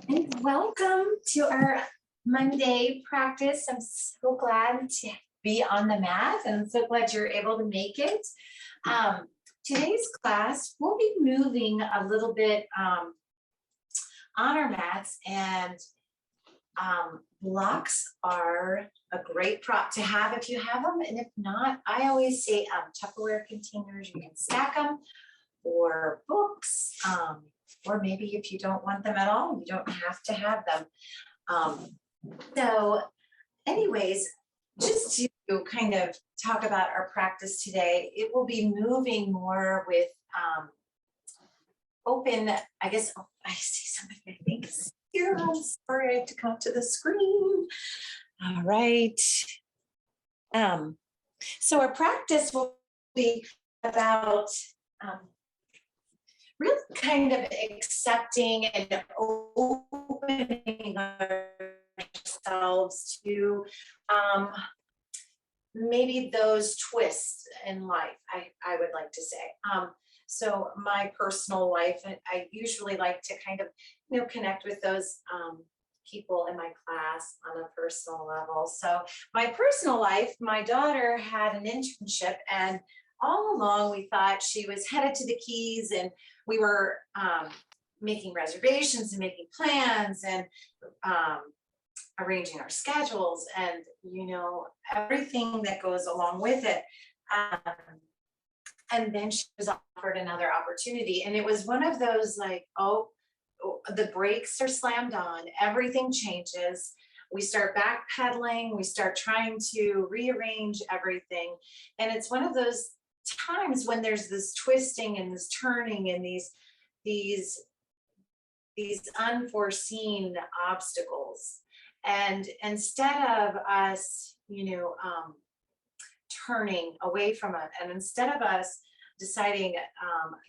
And welcome to our Monday practice. I'm so glad to be on the mat and I'm so glad you're able to make it. Today's class, we'll be moving a little bit on our mats, and blocks are a great prop to have if you have them. And if not, I always say Tupperware containers, you can stack them, or books, or maybe if you don't want them at all, you don't have to have them. So anyways, just to kind of talk about our practice today, it will be moving more with open, I guess. Oh, I see somebody, I think is here. I'm sorry, I have to come up to the screen. All right. So our practice will be about really kind of accepting and opening ourselves to maybe those twists in life, I would like to say. So my personal life, I usually like to kind of, connect with those people in my class on a personal level. So my personal life, my daughter had an internship, and all along we thought she was headed to the Keys, and we were making reservations and making plans and arranging our schedules and everything that goes along with it. And then she was offered another opportunity, and it was one of those like, oh, the brakes are slammed on, everything changes. We start backpedaling, we start trying to rearrange everything. And it's one of those times when there's this twisting and this turning and these unforeseen obstacles. And instead of us, turning away from it, and instead of us deciding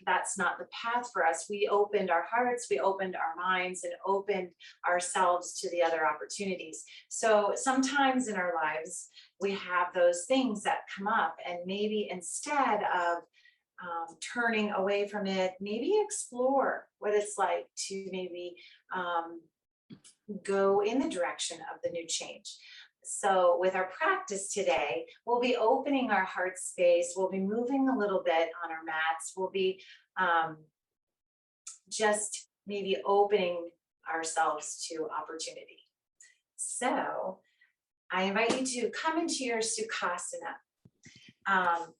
that's not the path for us, we opened our hearts, we opened our minds, and opened ourselves to the other opportunities. So sometimes in our lives, we have those things that come up, and maybe instead of turning away from it, maybe explore what it's like to maybe go in the direction of the new change. So with our practice today, we'll be opening our heart space. We'll be moving a little bit on our mats. We'll be just maybe opening ourselves to opportunity. So I invite you to come into your Sukhasana,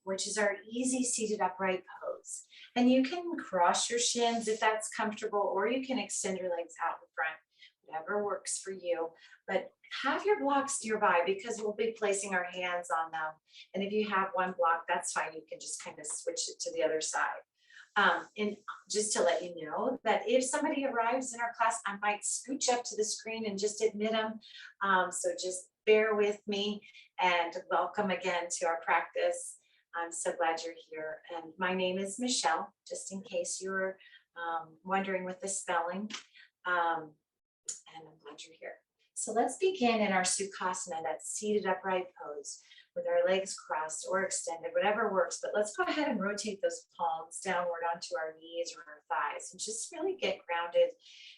which is our easy seated upright pose. And you can cross your shins if that's comfortable, or you can extend your legs out in front, whatever works for you. But have your blocks nearby, because we'll be placing our hands on them. And if you have one block, that's fine. You can just kind of switch it to the other side. And just to let you know that if somebody arrives in our class, I might scooch up to the screen and just admit them. So just bear with me, and welcome again to our practice. I'm so glad you're here. And my name is Michelle, just in case you were wondering with the spelling. And I'm glad you're here. So let's begin in our Sukasana, that seated upright pose, with our legs crossed or extended, whatever works. But let's go ahead and rotate those palms downward onto our knees or our thighs, and just really get grounded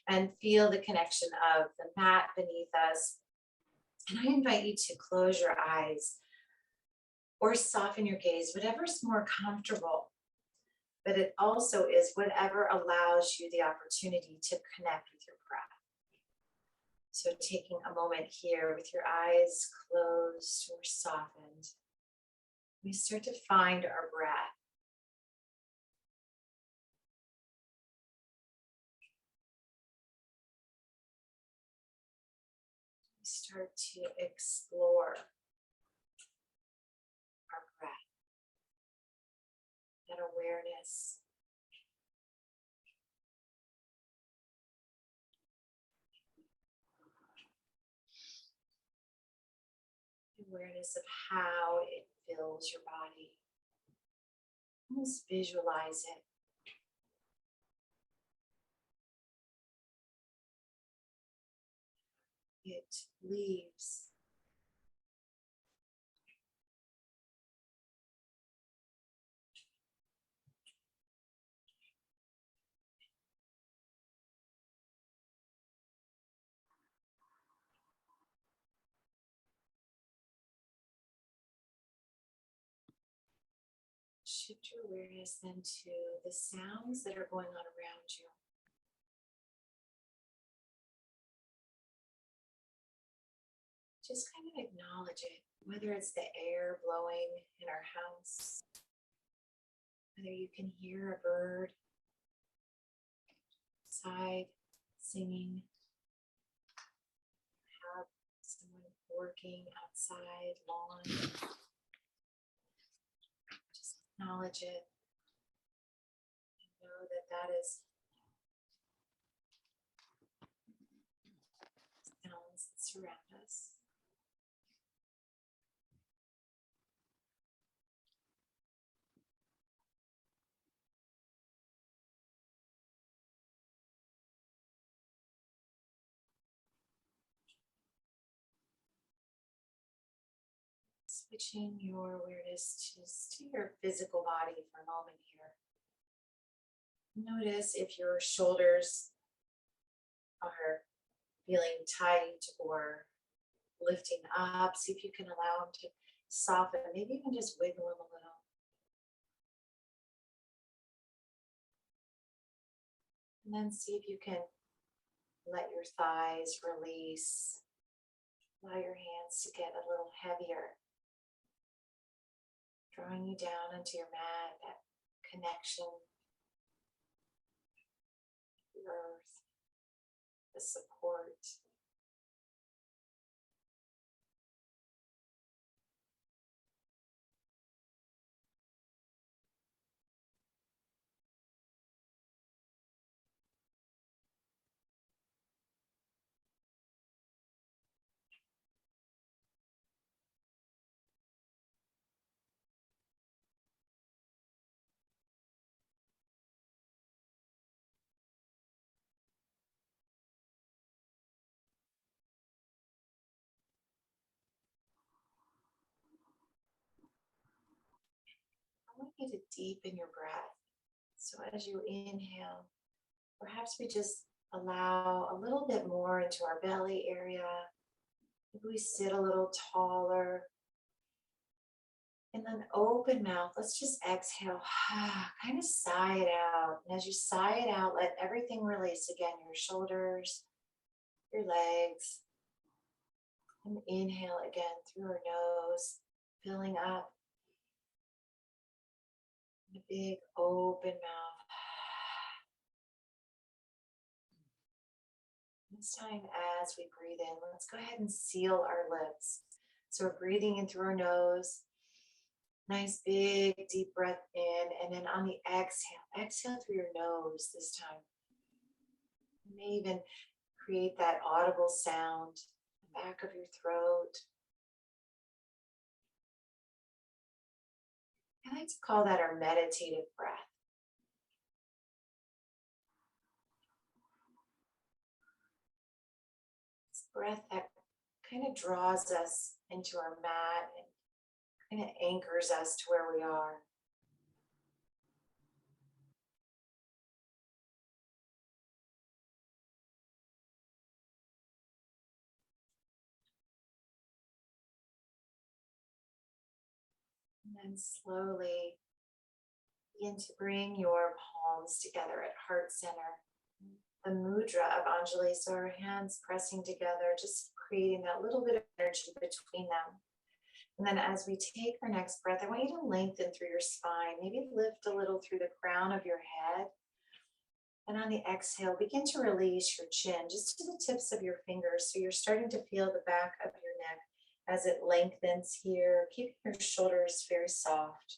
and feel the connection of the mat beneath us. And I invite you to close your eyes or soften your gaze, whatever's more comfortable. But it also is whatever allows you the opportunity to connect with your breath. So taking a moment here with your eyes closed or softened, we start to find our breath. We start to explore our breath, that awareness. Awareness of how it fills your body. Almost visualize it. It leaves. Shift your awareness then to the sounds that are going on around you. Just kind of acknowledge it, whether it's the air blowing in our house, whether you can hear a bird outside singing, have someone working outside, lawn. Just acknowledge it and know that that is sounds that surround us. Switching your awareness just to your physical body for a moment here. Notice if your shoulders are feeling tight or lifting up. See if you can allow them to soften, maybe even just wiggle them a little. And then see if you can let your thighs release. Allow your hands to get a little heavier, drawing you down into your mat, that connection with the earth, the support. I want you to deepen your breath. So as you inhale, perhaps we just allow a little bit more into our belly area. Maybe we sit a little taller. And then open mouth, let's just exhale, kind of sigh it out. And as you sigh it out, let everything release again, your shoulders, your legs. And inhale again through our nose, filling up. A big open mouth. This time as we breathe in, let's go ahead and seal our lips. So we're breathing in through our nose. Nice big deep breath in, and then on the exhale through your nose this time. You may even create that audible sound in the back of your throat. I like to call that our meditative breath. It's breath that kind of draws us into our mat and kind of anchors us to where we are. And then slowly begin to bring your palms together at heart center. The mudra of Anjali, so our hands pressing together, just creating that little bit of energy between them. And then as we take our next breath, I want you to lengthen through your spine, maybe lift a little through the crown of your head. And on the exhale, begin to release your chin just to the tips of your fingers. So you're starting to feel the back of your neck as it lengthens here, keeping your shoulders very soft.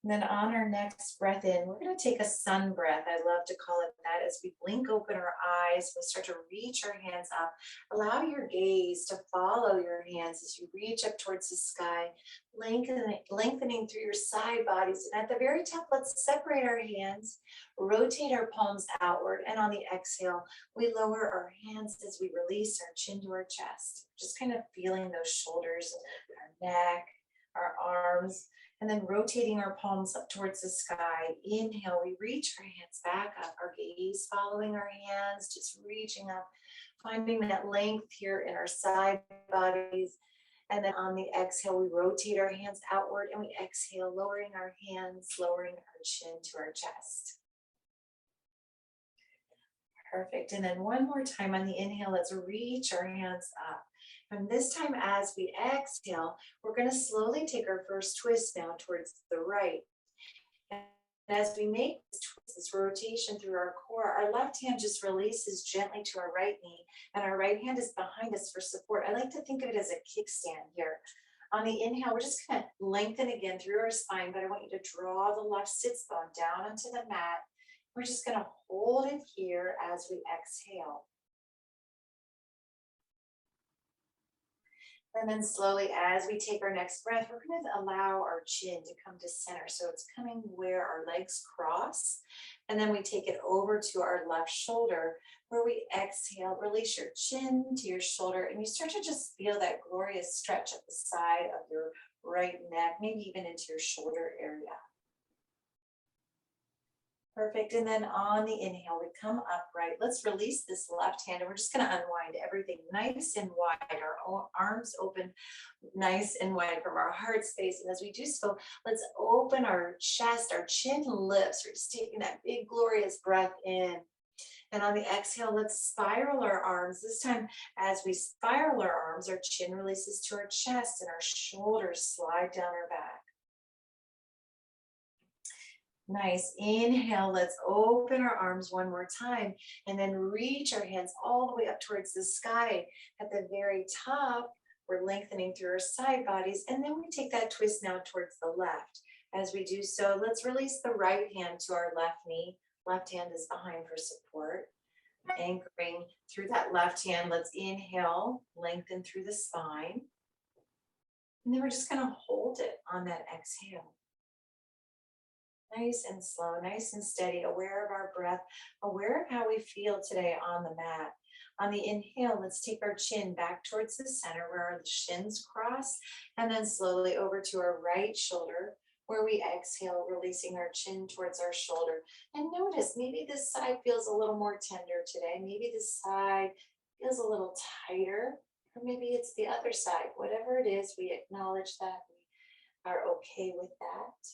And then on our next breath in, we're going to take a sun breath. I love to call it that. As we blink open our eyes, we'll start to reach our hands up. Allow your gaze to follow your hands as you reach up towards the sky, lengthening through your side bodies. And at the very top, let's separate our hands, rotate our palms outward. And on the exhale, we lower our hands as we release our chin to our chest. Just kind of feeling those shoulders, our neck, our arms. And then rotating our palms up towards the sky. Inhale, we reach our hands back up, our gaze following our hands, just reaching up, finding that length here in our side bodies. And then on the exhale, we rotate our hands outward and we exhale, lowering our hands, lowering our chin to our chest. Perfect. And then one more time on the inhale, let's reach our hands up. And this time as we exhale, we're going to slowly take our first twist now towards the right. And as we make this twist, this rotation through our core, our left hand just releases gently to our right knee, and our right hand is behind us for support. I like to think of it as a kickstand here. On the inhale, we're just going to lengthen again through our spine, but I want you to draw the left sits bone down onto the mat. We're just going to hold it here as we exhale. And then slowly, as we take our next breath, we're going to allow our chin to come to center. So it's coming where our legs cross. And then we take it over to our left shoulder, where we exhale, release your chin to your shoulder, and you start to just feel that glorious stretch at the side of your right neck, maybe even into your shoulder area. Perfect. And then on the inhale, we come upright. Let's release this left hand, and we're just going to unwind everything nice and wide. Our arms open nice and wide from our heart space. And as we do so, let's open our chest, our chin lifts. We're just taking that big, glorious breath in. And on the exhale, let's spiral our arms. This time, as we spiral our arms, our chin releases to our chest and our shoulders slide down our back. Nice. Inhale, let's open our arms one more time and then reach our hands all the way up towards the sky. At the very top, we're lengthening through our side bodies, and then we take that twist now towards the left. As we do so, let's release the right hand to our left knee. Left hand is behind for support. Anchoring through that left hand, let's inhale, lengthen through the spine. And then we're just going to hold it on that exhale. Nice and slow, nice and steady, aware of our breath, aware of how we feel today on the mat. On the inhale, let's take our chin back towards the center where our shins cross, and then slowly over to our right shoulder, where we exhale, releasing our chin towards our shoulder. And notice, maybe this side feels a little more tender today. Maybe this side feels a little tighter, or maybe it's the other side. Whatever it is, we acknowledge that. We are okay with that.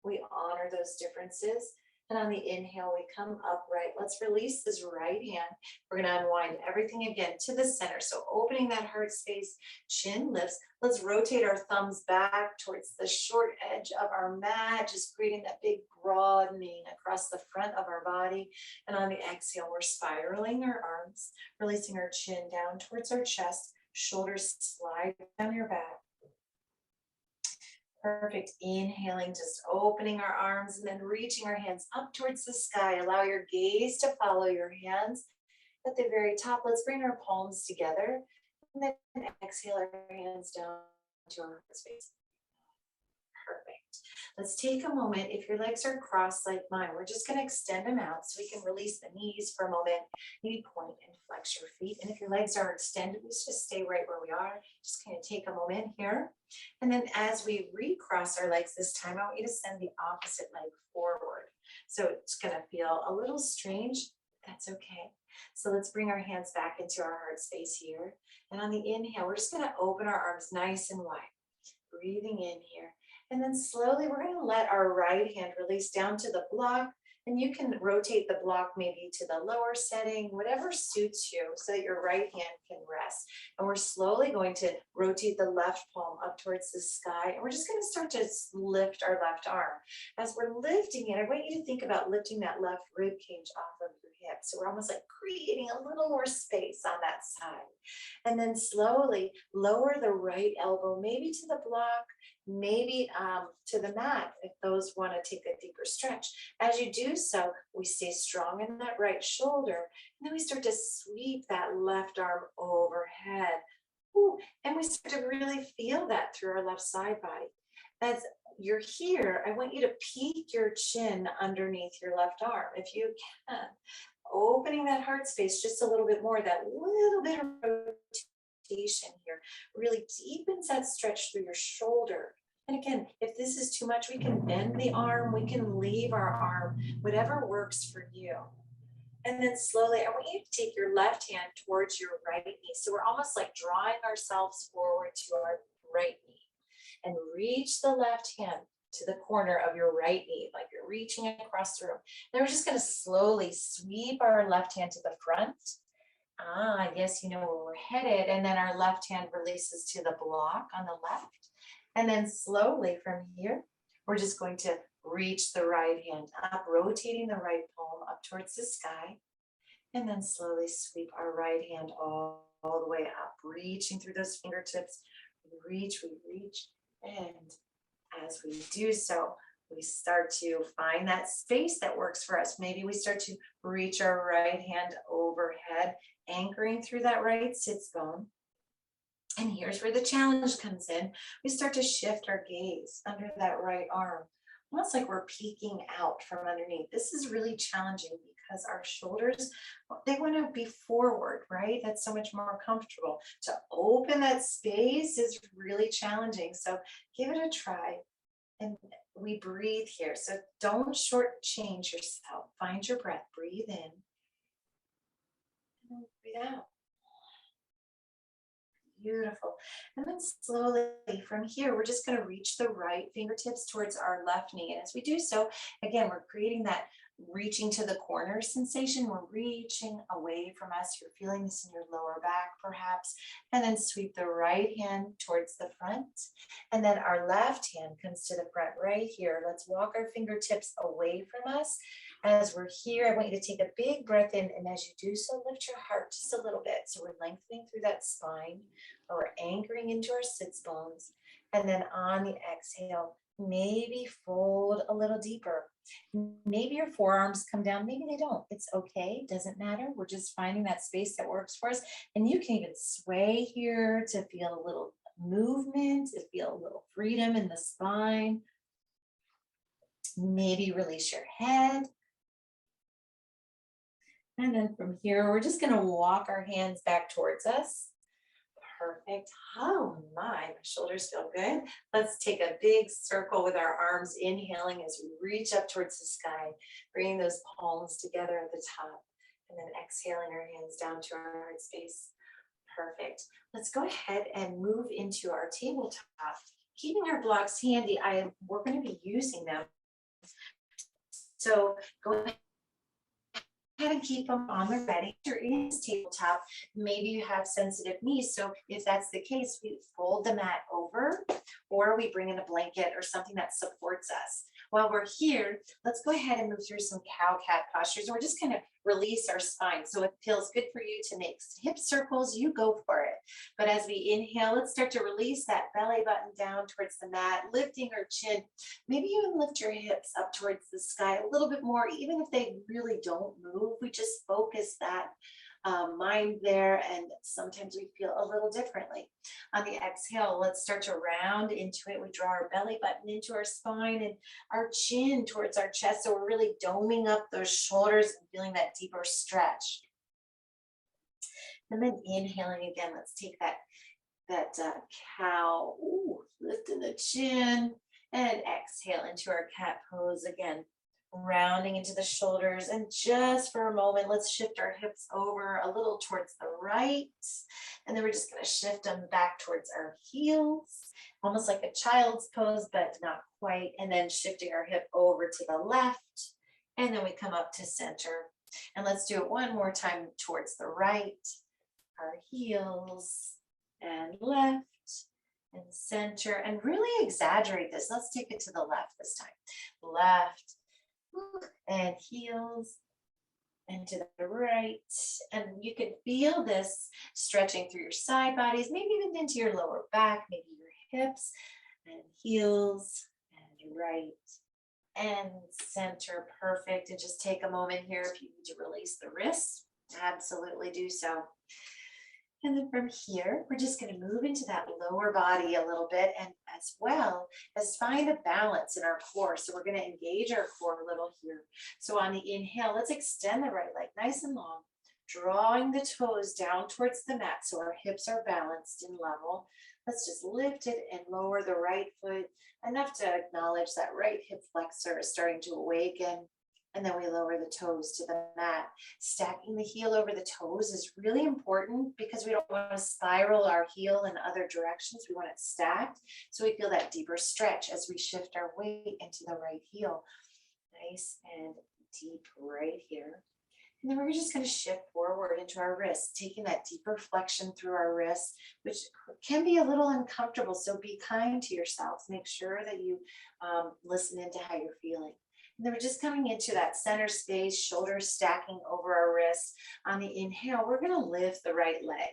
We honor those differences. And on the inhale, we come upright. Let's release this right hand. We're going to unwind everything again to the center. So opening that heart space, chin lifts. Let's rotate our thumbs back towards the short edge of our mat, just creating that big broadening across the front of our body. And on the exhale, we're spiraling our arms, releasing our chin down towards our chest, shoulders slide down your back. Perfect. Inhaling, just opening our arms and then reaching our hands up towards the sky. Allow your gaze to follow your hands at the very top. Let's bring our palms together and then exhale our hands down to our space. Perfect. Let's take a moment. If your legs are crossed like mine, we're just going to extend them out so we can release the knees for a moment. Maybe point and flex your feet. And if your legs are extended, let's just stay right where we are. Just kind of take a moment here. And then as we recross our legs this time, I want you to send the opposite leg forward. So it's going to feel a little strange. That's okay. So let's bring our hands back into our heart space here. And on the inhale, we're just going to open our arms nice and wide. Breathing in here. And then slowly we're going to let our right hand release down to the block. And you can rotate the block maybe to the lower setting, whatever suits you, so that your right hand can rest. And we're slowly going to rotate the left palm up towards the sky. And we're just going to start to lift our left arm. As we're lifting it, I want you to think about lifting that left rib cage off of your hip. So we're almost like creating a little more space on that side. And then slowly lower the right elbow, maybe to the block, maybe to the mat if those want to take a deeper stretch. As you do so, we stay strong in that right shoulder, and then we start to sweep that left arm overhead. Ooh, and we start to really feel that through our left side body. As you're here, I want you to peek your chin underneath your left arm if you can. Opening that heart space just a little bit more, that little bit of rotation here really deepens that stretch through your shoulder. And again, if this is too much, we can bend the arm, we can leave our arm, whatever works for you. And then slowly, I want you to take your left hand towards your right knee. So we're almost like drawing ourselves forward to our right knee. And reach the left hand to the corner of your right knee, like you're reaching across the room. Then we're just going to slowly sweep our left hand to the front. Yes, you know where we're headed. And then our left hand releases to the block on the left. And then slowly from here, we're just going to reach the right hand up, rotating the right palm up towards the sky. And then slowly sweep our right hand all the way up, reaching through those fingertips. We reach. And as we do so, we start to find that space that works for us. Maybe we start to reach our right hand overhead, anchoring through that right sits bone. And here's where the challenge comes in. We start to shift our gaze under that right arm, almost like we're peeking out from underneath. This is really challenging because our shoulders, they want to be forward, right? That's so much more comfortable. To open that space is really challenging. So give it a try. And we breathe here. So don't shortchange yourself. Find your breath. Breathe in. And breathe out. Beautiful. And then slowly from here, we're just going to reach the right fingertips towards our left knee. And as we do so, again, we're creating that reaching to the corner sensation. We're reaching away from us. You're feeling this in your lower back perhaps. And then sweep the right hand towards the front. And then our left hand comes to the front right here. Let's walk our fingertips away from us. As we're here, I want you to take a big breath in. And as you do so, lift your heart just a little bit. So we're lengthening through that spine. Or we're anchoring into our sits bones. And then on the exhale, maybe fold a little deeper. Maybe your forearms come down, maybe they don't. It's okay, doesn't matter. We're just finding that space that works for us. And you can even sway here to feel a little movement, to feel a little freedom in the spine. Maybe release your head. And then from here, we're just going to walk our hands back towards us. Perfect. Oh my shoulders feel good. Let's take a big circle with our arms, inhaling as we reach up towards the sky, bringing those palms together at the top, and then exhaling our hands down to our heart space. Perfect. Let's go ahead and move into our tabletop. Keeping our blocks handy, we're going to be using them. So go ahead and keep them on the ready. If you're in this tabletop, maybe you have sensitive knees. So if that's the case, we fold the mat over, or we bring in a blanket or something that supports us. While we're here, let's go ahead and move through some cow-cat postures. We're just going to release our spine. So it feels good for you to make hip circles, you go for it. But as we inhale, let's start to release that belly button down towards the mat, lifting our chin. Maybe even lift your hips up towards the sky a little bit more, even if they really don't move. We just focus that mind there, and sometimes we feel a little differently. On the exhale, let's start to round into it. We draw our belly button into our spine and our chin towards our chest. So we're really doming up those shoulders and feeling that deeper stretch. And then inhaling again, let's take that cow, lifting the chin, and exhale into our cat pose again. Rounding into the shoulders, and just for a moment, let's shift our hips over a little towards the right, and then we're just going to shift them back towards our heels, almost like a child's pose, but not quite, and then shifting our hip over to the left, and then we come up to center. And let's do it one more time towards the right, our heels, and left, and center, and really exaggerate this. Let's take it to the left this time. Left, and heels, and to the right. And you can feel this stretching through your side bodies, maybe even into your lower back, maybe your hips, and heels, and right, and center. Perfect. And just take a moment here if you need to release the wrists, absolutely do so. And then from here, we're just going to move into that lower body a little bit, and as well as find a balance in our core. So we're going to engage our core a little here. So on the inhale, let's extend the right leg nice and long, drawing the toes down towards the mat so our hips are balanced and level. Let's just lift it and lower the right foot enough to acknowledge that right hip flexor is starting to awaken. And then we lower the toes to the mat. Stacking the heel over the toes is really important because we don't want to spiral our heel in other directions. We want it stacked so we feel that deeper stretch as we shift our weight into the right heel. Nice and deep right here. And then we're just going to shift forward into our wrists, taking that deeper flexion through our wrists, which can be a little uncomfortable. So be kind to yourselves. Make sure that you listen into how you're feeling. And then we're just coming into that center space, shoulders stacking over our wrists. On the inhale, we're going to lift the right leg.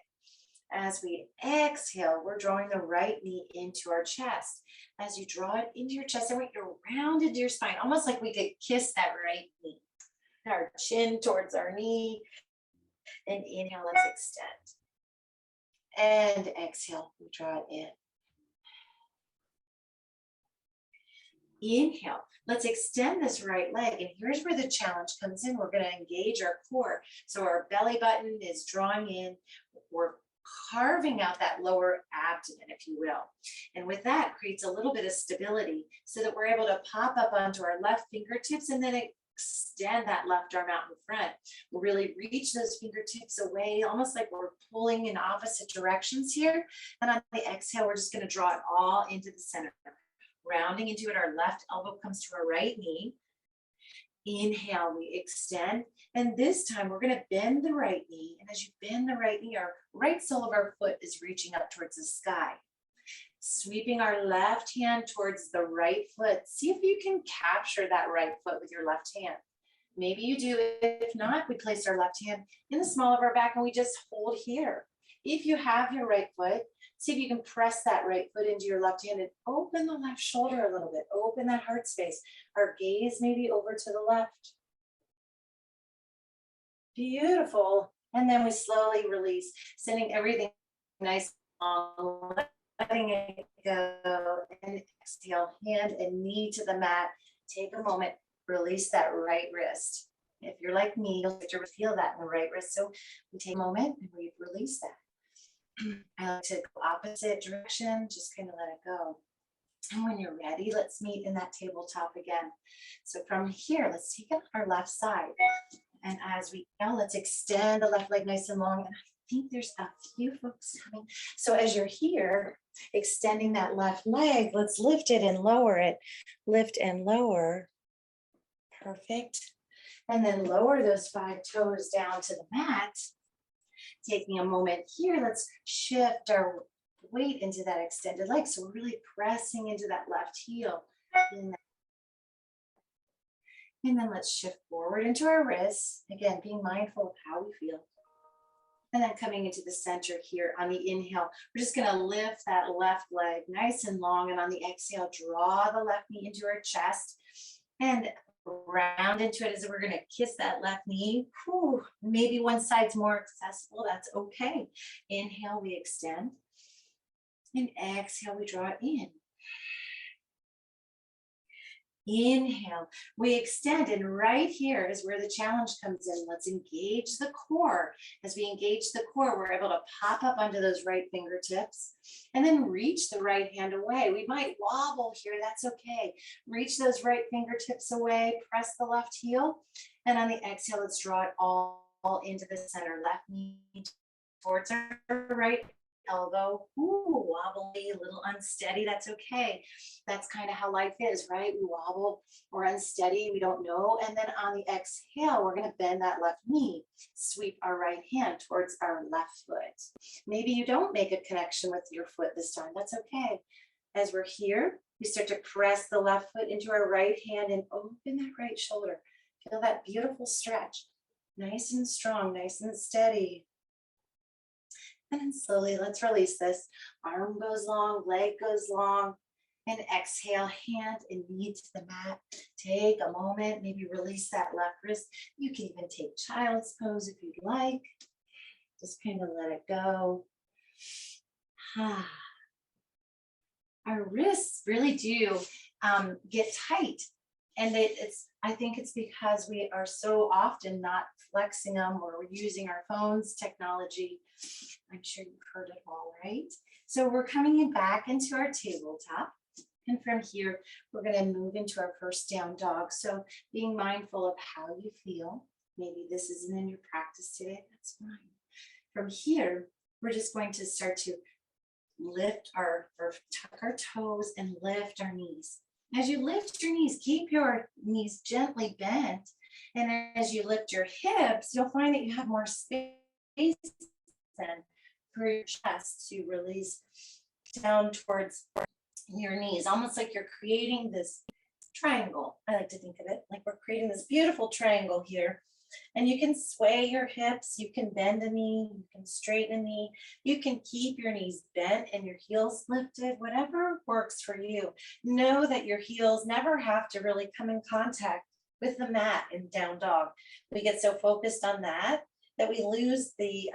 As we exhale, we're drawing the right knee into our chest. As you draw it into your chest, I want you to round into your spine, almost like we could kiss that right knee. Our chin towards our knee. And inhale, let's extend. And exhale, we draw it in. Inhale, let's extend this right leg. And here's where the challenge comes in. We're going to engage our core. So our belly button is drawing in. We're carving out that lower abdomen, if you will. And with that, creates a little bit of stability so that we're able to pop up onto our left fingertips and then extend that left arm out in front. We'll really reach those fingertips away, almost like we're pulling in opposite directions here. And on the exhale, we're just going to draw it all into the center. Rounding into it, our left elbow comes to our right knee. Inhale, we extend. And this time we're going to bend the right knee. And as you bend the right knee, our right sole of our foot is reaching up towards the sky. Sweeping our left hand towards the right foot. See if you can capture that right foot with your left hand. Maybe you do. If not, we place our left hand in the small of our back and we just hold here. If you have your right foot, see if you can press that right foot into your left hand and open the left shoulder a little bit. Open that heart space. Our gaze maybe over to the left. Beautiful. And then we slowly release, sending everything nice long, letting it go, and exhale, hand and knee to the mat. Take a moment, release that right wrist. If you're like me, you'll start to feel that in the right wrist. So we take a moment and we release that. I like to go opposite direction, just kind of let it go. And when you're ready, let's meet in that tabletop again. So from here, let's take it our left side. And as we go, let's extend the left leg nice and long. And I think there's a few folks coming. So as you're here, extending that left leg, let's lift it and lower it. Lift and lower. Perfect. And then lower those 5 toes down to the mat. Taking a moment here, let's shift our weight into that extended leg. So we're really pressing into that left heel. And then let's shift forward into our wrists. Again, being mindful of how we feel. And then coming into the center here on the inhale, we're just going to lift that left leg nice and long. And on the exhale, draw the left knee into our chest. And round into it as we're going to kiss that left knee. Whew, maybe one side's more accessible. That's okay. Inhale, we extend. And exhale, we draw it in. Inhale, we extend, and right here is where the challenge comes in. Let's engage the core. As we engage the core, we're able to pop up onto those right fingertips and then reach the right hand away. We might wobble here, that's okay. Reach those right fingertips away, press the left heel, and on the exhale, let's draw it all into the center. Left knee towards our right elbow. Ooh, wobbly, a little unsteady, that's okay. That's kind of how life is, right? We wobble, we're unsteady, we don't know. And then on the exhale, we're going to bend that left knee, sweep our right hand towards our left foot. Maybe you don't make a connection with your foot this time, that's okay. As we're here, we start to press the left foot into our right hand and open that right shoulder. Feel that beautiful stretch. Nice and strong, nice and steady. And then slowly, let's release this. Arm goes long, leg goes long. And exhale, hand and knee to the mat. Take a moment, maybe release that left wrist. You can even take child's pose if you'd like. Just kind of let it go. Our wrists really do get tight. And I think it's because we are so often not flexing them, or we're using our phones, technology. I'm sure you've heard it all, right? So we're coming back into our tabletop. And from here, we're going to move into our first down dog. So being mindful of how you feel. Maybe this isn't in your practice today, that's fine. From here, we're just going to start to lift or tuck our toes and lift our knees. As you lift your knees, keep your knees gently bent. And as you lift your hips, you'll find that you have more space then for your chest to release down towards your knees, almost like you're creating this triangle. I like to think of it like we're creating this beautiful triangle here. And you can sway your hips, you can bend a knee, you can straighten a knee, you can keep your knees bent and your heels lifted, whatever works for you. Know that your heels never have to really come in contact with the mat in down dog. We get so focused on that we lose the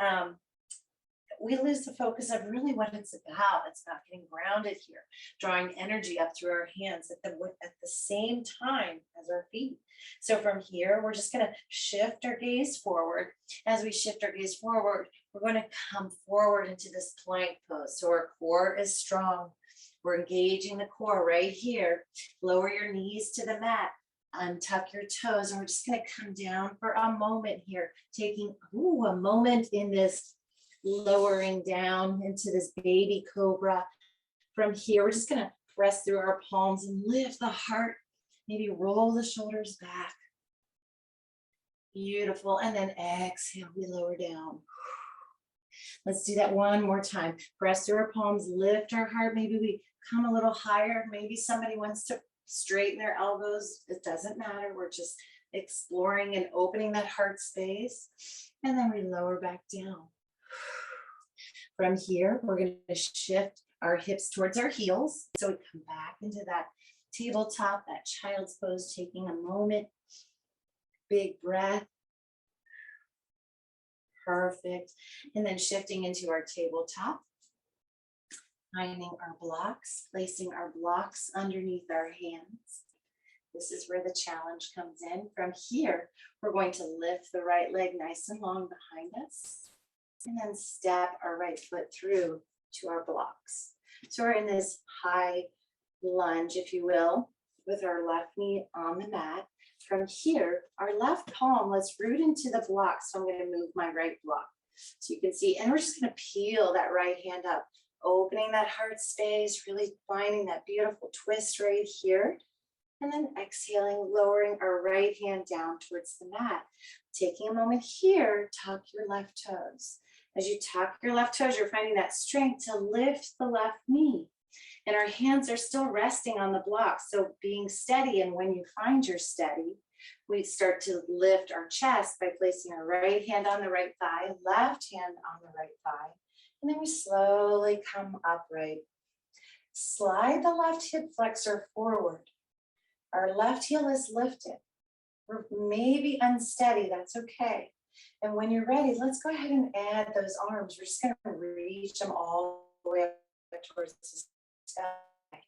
focus of really what it's about. It's about getting grounded here, drawing energy up through our hands at the same time as our feet. So from here, we're just going to shift our gaze forward. As we shift our gaze forward, we're going to come forward into this plank pose. So our core is strong. We're engaging the core right here. Lower your knees to the mat. Untuck your toes. And we're just going to come down for a moment here, taking a moment in this lowering down into this baby cobra. From here, we're just going to press through our palms and lift the heart. Maybe roll the shoulders back. Beautiful. And then exhale, we lower down. Let's do that one more time. Press through our palms, lift our heart. Maybe we come a little higher. Maybe somebody wants to straighten their elbows. It doesn't matter. We're just exploring and opening that heart space. And then we lower back down. From here, we're going to shift our hips towards our heels. So we come back into that tabletop, that child's pose, taking a moment. Big breath. Perfect. And then shifting into our tabletop. Finding our blocks, placing our blocks underneath our hands. This is where the challenge comes in. From here, we're going to lift the right leg nice and long behind us. And then step our right foot through to our blocks. So we're in this high lunge, if you will, with our left knee on the mat. From here, our left palm, let's root into the block. So I'm going to move my right block. So you can see, and we're just going to peel that right hand up, opening that heart space, really finding that beautiful twist right here. And then exhaling, lowering our right hand down towards the mat. Taking a moment here, tuck your left toes. As you tuck your left toes, you're finding that strength to lift the left knee. And our hands are still resting on the block. So being steady, and when you find you're steady, we start to lift our chest by placing our right hand on the right thigh, left hand on the right thigh. And then we slowly come upright. Slide the left hip flexor forward. Our left heel is lifted. We're maybe unsteady, that's okay. And when you're ready, let's go ahead and add those arms. We're just going to reach them all the way up towards the sky.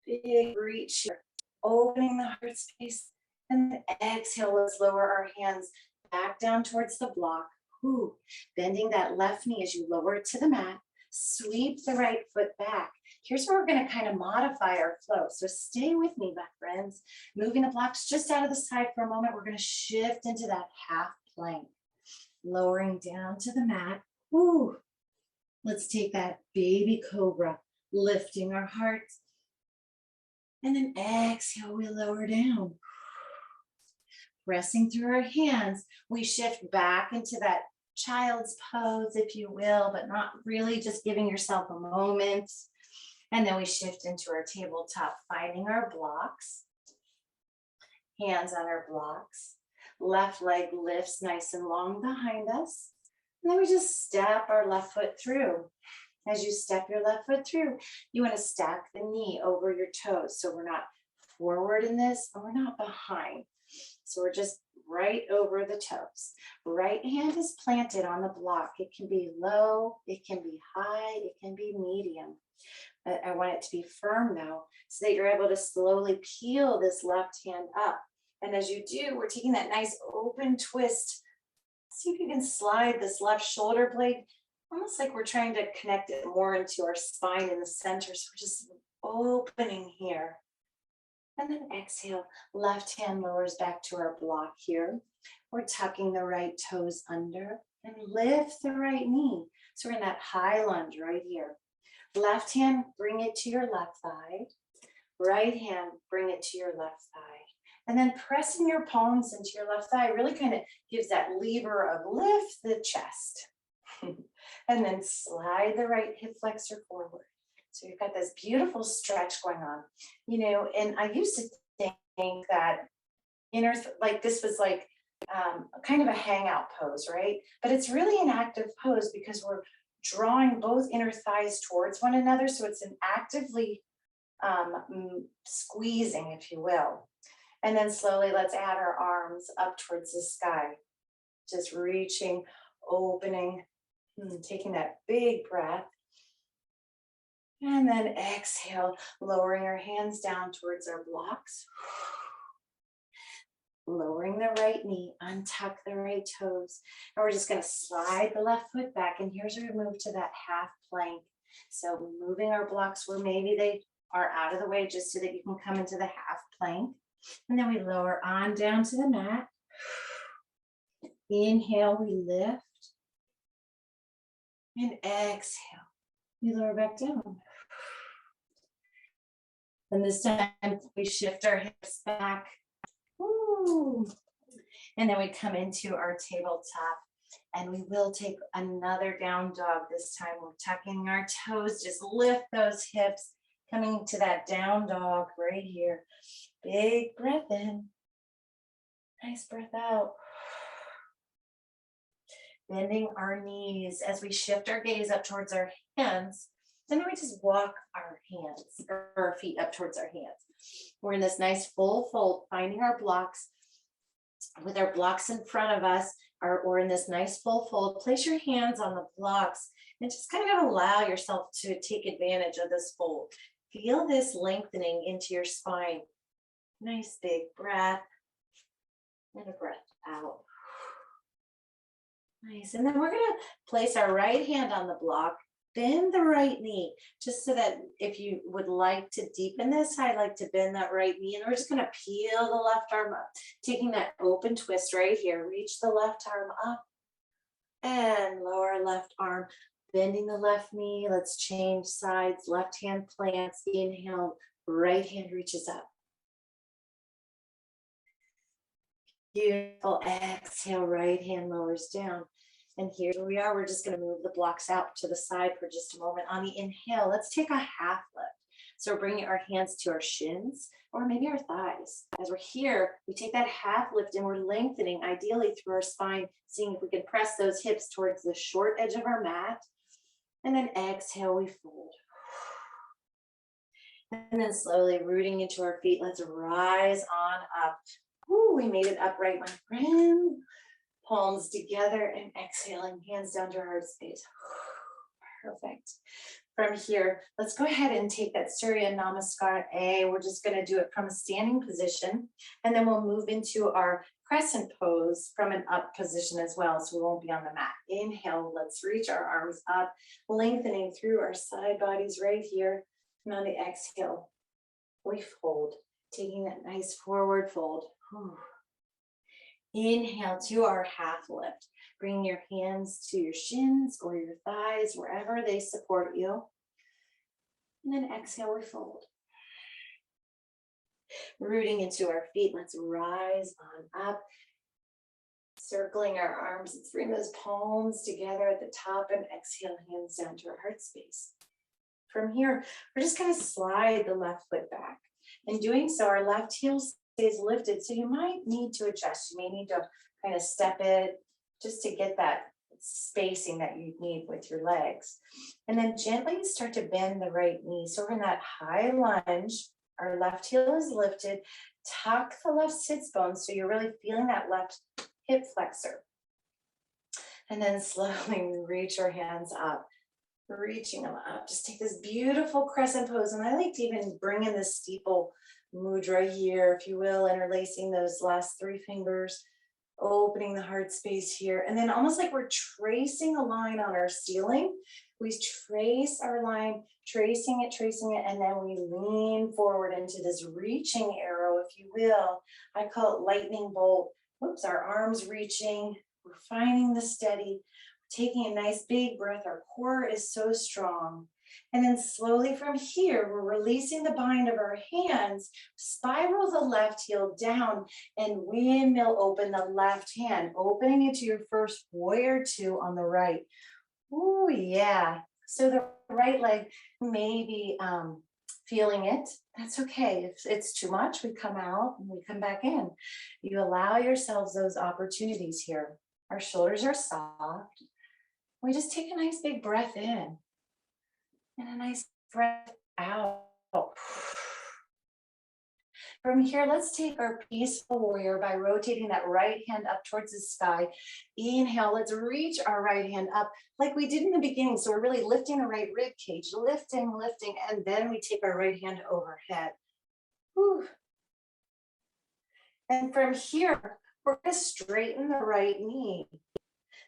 Big reach here, opening the heart space. And then exhale, let's lower our hands back down towards the block. Ooh, bending that left knee as you lower it to the mat. Sweep the right foot back. Here's where we're going to kind of modify our flow. So stay with me, my friends. Moving the blocks just out of the side for a moment. We're going to shift into that half plank. Lowering down to the mat. Ooh. Let's take that baby cobra, lifting our hearts. And then exhale, we lower down. Pressing through our hands, we shift back into that child's pose, if you will, but not really, just giving yourself a moment. And then we shift into our tabletop, finding our blocks. Hands on our blocks. Left leg lifts nice and long behind us. And then we just step our left foot through. As you step your left foot through, you want to stack the knee over your toes. So we're not forward in this, and we're not behind. So we're just right over the toes. Right hand is planted on the block. It can be low, it can be high, it can be medium. But I want it to be firm though, so that you're able to slowly peel this left hand up. And as you do, we're taking that nice open twist. See if you can slide this left shoulder blade, almost like we're trying to connect it more into our spine in the center. So we're just opening here. And then exhale, left hand lowers back to our block here. We're tucking the right toes under and lift the right knee. So we're in that high lunge right here. Left hand, bring it to your left thigh. Right hand, bring it to your left thigh. And then pressing your palms into your left thigh really kind of gives that lever of lift the chest. And then slide the right hip flexor forward. So you've got this beautiful stretch going on, you know, and I used to think that like this was like kind of a hangout pose, right? But it's really an active pose because we're drawing both inner thighs towards one another. So it's an actively squeezing, if you will. And then slowly let's add our arms up towards the sky. Just reaching, opening, taking that big breath. And then exhale, lowering our hands down towards our blocks. Lowering the right knee, untuck the right toes. And we're just going to slide the left foot back. And here's where we move to that half plank. So moving our blocks where maybe they are out of the way just so that you can come into the half plank. And then we lower on down to the mat. Inhale, we lift. And exhale, we lower back down. And this time we shift our hips back. Woo. And then we come into our tabletop and we will take another down dog this time. We're tucking our toes, just lift those hips, coming to that down dog right here. Big breath in, nice breath out. Bending our knees as we shift our gaze up towards our hands. And then we just walk our hands, or our feet up towards our hands. We're in this nice full fold, finding our blocks with our blocks in front of us, or in this nice full fold. Place your hands on the blocks and just kind of allow yourself to take advantage of this fold. Feel this lengthening into your spine. Nice big breath and a breath out. Nice. And then we're going to place our right hand on the block, bend the right knee, just so that if you would like to deepen this, I'd like to bend that right knee. And we're just going to peel the left arm up, taking that open twist right here. Reach the left arm up and lower left arm, bending the left knee. Let's change sides. Left hand plants. Inhale, right hand reaches up. Beautiful. Exhale, right hand lowers down. And here we are. We're just going to move the blocks out to the side for just a moment. On the inhale, let's take a half lift. So we're bringing our hands to our shins or maybe our thighs. As we're here, we take that half lift and we're lengthening, ideally through our spine, seeing if we can press those hips towards the short edge of our mat. And then exhale, we fold. And then slowly rooting into our feet, let's rise on up. Ooh, we made it upright, my friend. Palms together and exhaling, hands down to our heart space. Perfect. From here, let's go ahead and take that Surya Namaskar A. We're just going to do it from a standing position, and then we'll move into our crescent pose from an up position as well, so we won't be on the mat. Inhale, let's reach our arms up, lengthening through our side bodies right here. And on the exhale, we fold, taking that nice forward fold. Inhale to our half lift. Bring your hands to your shins or your thighs, wherever they support you. And then exhale, we fold. Rooting into our feet, let's rise on up. Circling our arms, let's bring those palms together at the top and exhale, hands down to our heart space. From here, we're just going to slide the left foot back. In doing so, our left heel stays lifted, so you might need to adjust. You may need to kind of step it just to get that spacing that you need with your legs. And then gently start to bend the right knee. So we're in that high lunge. Our left heel is lifted. Tuck the left sits bone so you're really feeling that left hip flexor. And then slowly reach our hands up, reaching them up. Just take this beautiful crescent pose. And I like to even bring in the steeple mudra here, if you will, interlacing those last three fingers. Opening the heart space here. And then almost like we're tracing a line on our ceiling. We trace our line, tracing it, and then we lean forward into this reaching arrow, if you will. I call it lightning bolt. Whoops, our arms reaching. We're finding the steady, taking a nice big breath. Our core is so strong. And then slowly from here, we're releasing the bind of our hands, spiral the left heel down and windmill open the left hand, opening it to your first warrior two on the right. Ooh, yeah. So the right leg may be feeling it. That's okay. If it's too much, we come out and we come back in. You allow yourselves those opportunities here. Our shoulders are soft. We just take a nice big breath in and a nice breath out. From here, let's take our peaceful warrior by rotating that right hand up towards the sky. Inhale, let's reach our right hand up like we did in the beginning. So we're really lifting the right rib cage, lifting, and then we take our right hand overhead. Whew. And from here, we're gonna straighten the right knee.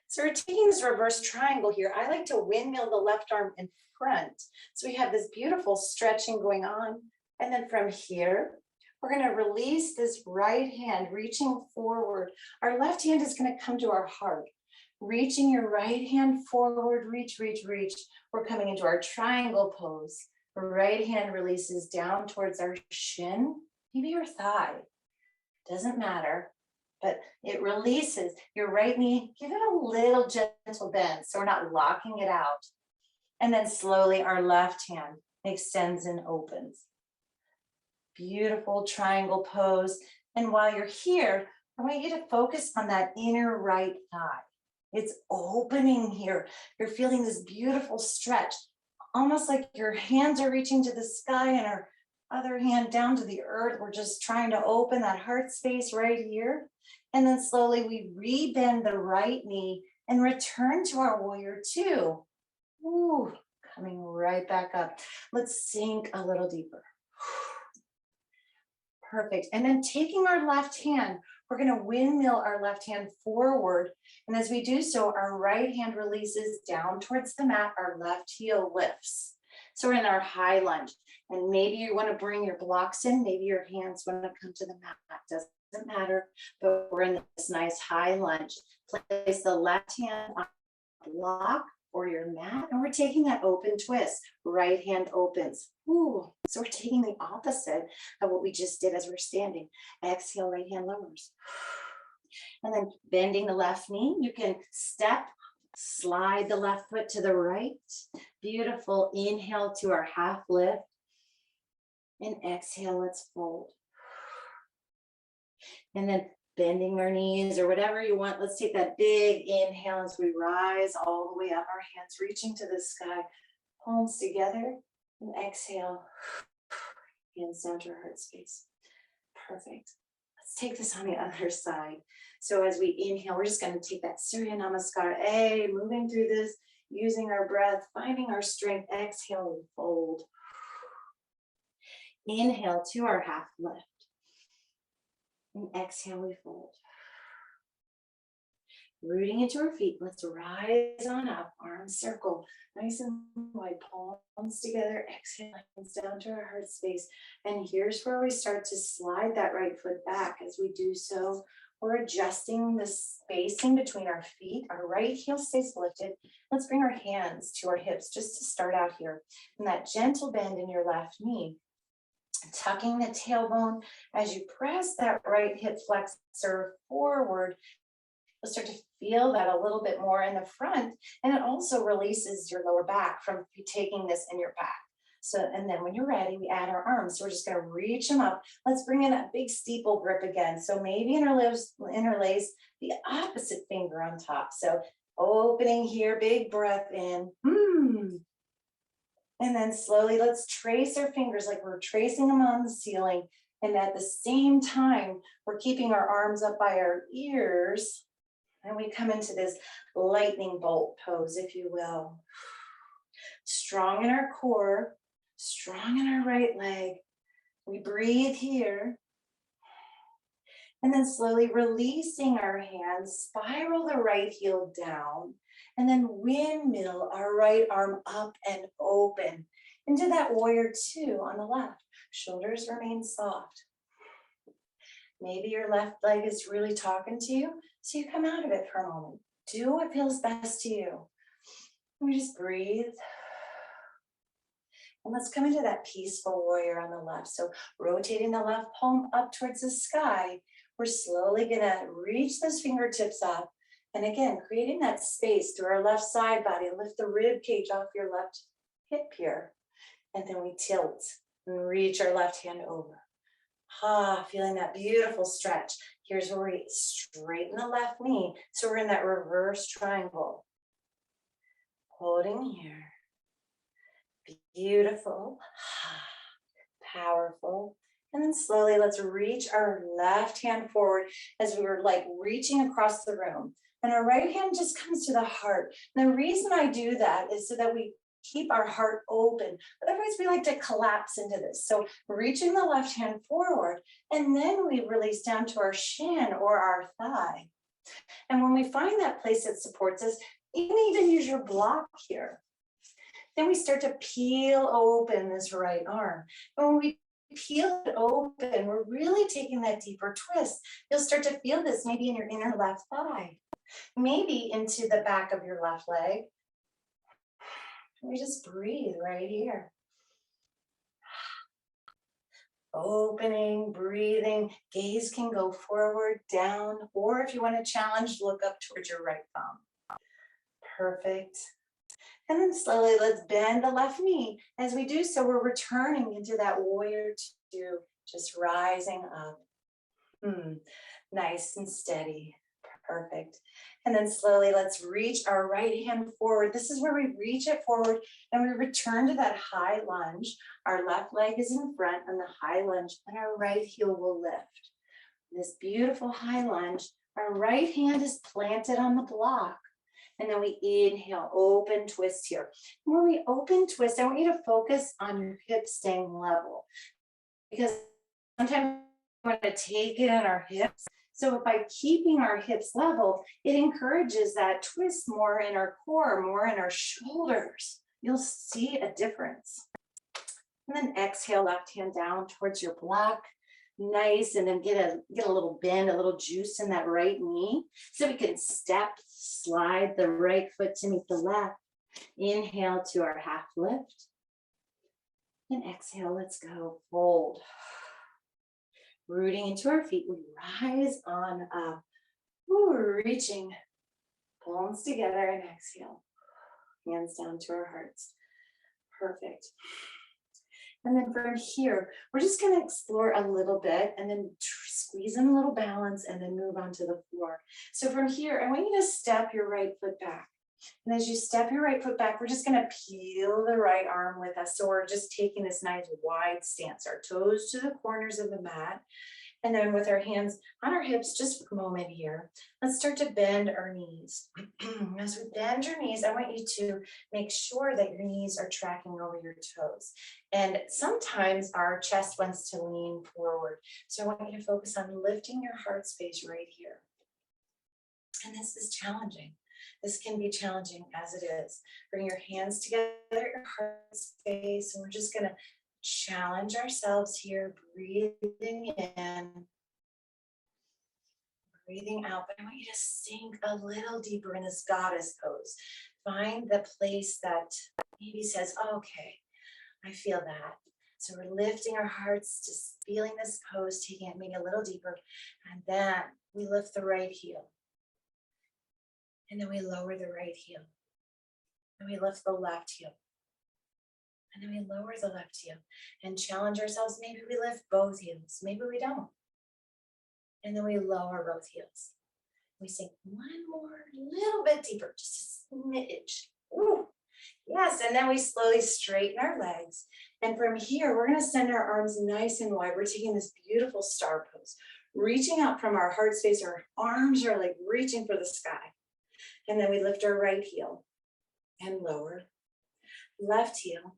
So we're taking this reverse triangle here. I like to windmill the left arm in front. So we have this beautiful stretching going on. And then from here, we're going to release this right hand, reaching forward. Our left hand is going to come to our heart. Reaching your right hand forward, reach. We're coming into our triangle pose. The right hand releases down towards our shin, maybe your thigh. Doesn't matter. But it releases your right knee. Give it a little gentle bend so we're not locking it out. And then slowly our left hand extends and opens. Beautiful triangle pose. And while you're here, I want you to focus on that inner right thigh. It's opening here. You're feeling this beautiful stretch, almost like your hands are reaching to the sky and our other hand down to the earth. We're just trying to open that heart space right here. And then slowly we rebend the right knee and return to our warrior two. Ooh, coming right back up. Let's sink a little deeper. Perfect. And then taking our left hand, we're going to windmill our left hand forward. And as we do so, our right hand releases down towards the mat. Our left heel lifts. So we're in our high lunge. And maybe you want to bring your blocks in. Maybe your hands want to come to the mat. Doesn't matter. But we're in this nice high lunge. Place the left hand on the block or your mat. And we're taking that open twist. Right hand opens. Ooh. So we're taking the opposite of what we just did as we're standing. Exhale, right hand lowers. And then bending the left knee. You can step, slide the left foot to the right. Beautiful. Inhale to our half lift. And exhale, let's fold. And then bending our knees or whatever you want. Let's take that big inhale as we rise all the way up. Our hands reaching to the sky. Palms together. And exhale. Hands down to our heart space. Perfect. Let's take this on the other side. So as we inhale, we're just going to take that Surya Namaskar. Moving through this, using our breath, finding our strength. Exhale and fold. Inhale to our half lift. And exhale, we fold. Rooting into our feet, let's rise on up, arms circle, nice and wide, palms together, exhale, hands down to our heart space. And here's where we start to slide that right foot back. As we do so, we're adjusting the spacing between our feet. Our right heel stays lifted. Let's bring our hands to our hips just to start out here. And that gentle bend in your left knee. Tucking the tailbone as you press that right hip flexor forward. You'll start to feel that a little bit more in the front, and it also releases your lower back from taking this in your back. So, and then when you're ready, we add our arms. So we're just going to reach them up. Let's bring in that big steeple grip again. So maybe interlace the opposite finger on top. So opening here, big breath in. And then slowly, let's trace our fingers like we're tracing them on the ceiling. And at the same time, we're keeping our arms up by our ears. And we come into this lightning bolt pose, if you will. Strong in our core, strong in our right leg. We breathe here. And then slowly releasing our hands, spiral the right heel down, and then windmill our right arm up and open into that warrior two on the left. Shoulders remain soft. Maybe your left leg is really talking to you, so you come out of it for a moment. Do what feels best to you. And we just breathe. And let's come into that peaceful warrior on the left. So rotating the left palm up towards the sky, we're slowly gonna reach those fingertips up. And again, creating that space through our left side body. Lift the rib cage off your left hip here. And then we tilt and reach our left hand over. Feeling that beautiful stretch. Here's where we straighten the left knee. So we're in that reverse triangle. Holding here. Beautiful. Powerful. And then slowly let's reach our left hand forward as we were like reaching across the room. And our right hand just comes to the heart. And the reason I do that is so that we keep our heart open. Otherwise, we like to collapse into this. So reaching the left hand forward, and then we release down to our shin or our thigh. And when we find that place that supports us, you can even use your block here. Then we start to peel open this right arm. And when we peel it open, we're really taking that deeper twist. You'll start to feel this maybe in your inner left thigh, maybe into the back of your left leg. We just breathe right here. Opening, breathing, gaze can go forward, down, or if you want to challenge, look up towards your right thumb. Perfect. And then slowly let's bend the left knee. As we do so, we're returning into that warrior two, just rising up. Nice and steady. Perfect. And then slowly let's reach our right hand forward. This is where we reach it forward and we return to that high lunge. Our left leg is in front on the high lunge and our right heel will lift. This beautiful high lunge, our right hand is planted on the block. And then we inhale, open twist here. When we open twist, I want you to focus on your hips staying level. Because sometimes we want to take it in our hips. So by keeping our hips level, it encourages that twist more in our core, more in our shoulders. You'll see a difference. And then exhale, left hand down towards your block. Nice, and then get a little bend, a little juice in that right knee. So we can slide the right foot to meet the left. Inhale to our half lift. And exhale, let's go, fold. Rooting into our feet, we rise on up. We're reaching, palms together and exhale. Hands down to our hearts. Perfect. And then from here, we're just going to explore a little bit and then squeeze in a little balance and then move on to the floor. So from here, I want you to step your right foot back. And as you step your right foot back, we're just going to peel the right arm with us. So we're just taking this nice wide stance, our toes to the corners of the mat. And then with our hands on our hips, just for a moment here, let's start to bend our knees. As we bend your knees, I want you to make sure that your knees are tracking over your toes. And sometimes our chest wants to lean forward. So I want you to focus on lifting your heart space right here. And this is challenging. This can be challenging as it is. Bring your hands together at your heart space, and we're just going to challenge ourselves here, breathing in, breathing out. But I want you to sink a little deeper in this goddess pose. Find the place that maybe says, oh, okay, I feel that. So we're lifting our hearts, just feeling this pose, taking it maybe a little deeper. And then we lift the right heel. And then we lower the right heel. And we lift the left heel. And then we lower the left heel and challenge ourselves. Maybe we lift both heels. Maybe we don't. And then we lower both heels. We sink one more little bit deeper, just a smidge. Ooh. Yes, and then we slowly straighten our legs. And from here, we're going to send our arms nice and wide. We're taking this beautiful star pose, reaching out from our heart space. Our arms are like reaching for the sky. And then we lift our right heel and lower, left heel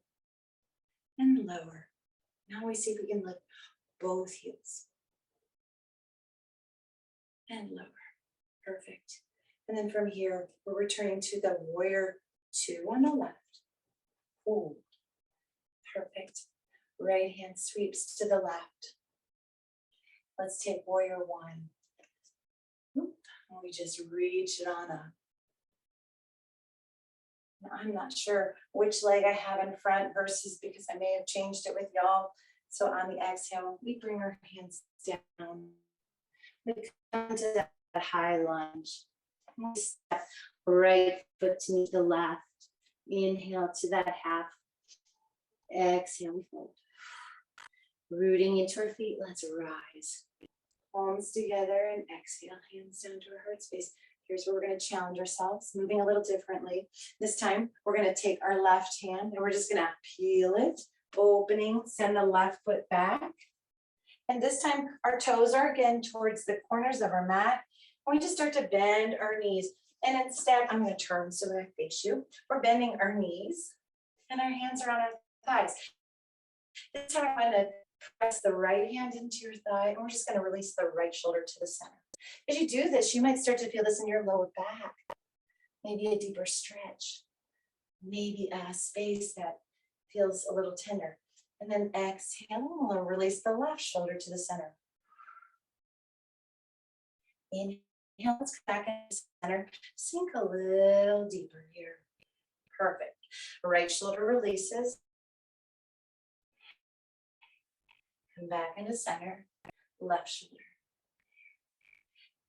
and lower. Now we see if we can lift both heels. and lower. Perfect. And then from here, we're returning to the warrior 2 on the left. Ooh, perfect. Right hand sweeps to the left. Let's take warrior 1. And we just reach it on up. Now, I'm not sure which leg I have in front versus because I may have changed it with y'all. So on the exhale, we bring our hands down. We come to that high lunge. We step right foot to meet the left. Inhale to that half. Exhale, we fold. Rooting into our feet, let's rise. Palms together and exhale, hands down to our heart space. Here's where we're going to challenge ourselves, moving a little differently. This time, we're going to take our left hand and we're just going to peel it, opening, send the left foot back. And this time, our toes are again towards the corners of our mat. And we just start to bend our knees. And instead, I'm going to turn so that I face you. We're bending our knees and our hands are on our thighs. This time, I'm going to press the right hand into your thigh and we're just going to release the right shoulder to the center. As you do this, you might start to feel this in your lower back, maybe a deeper stretch, maybe a space that feels a little tender. And then exhale, and release the left shoulder to the center. Inhale, let's come back into the center. Sink a little deeper here. Perfect. Right shoulder releases. Come back into center, left shoulder.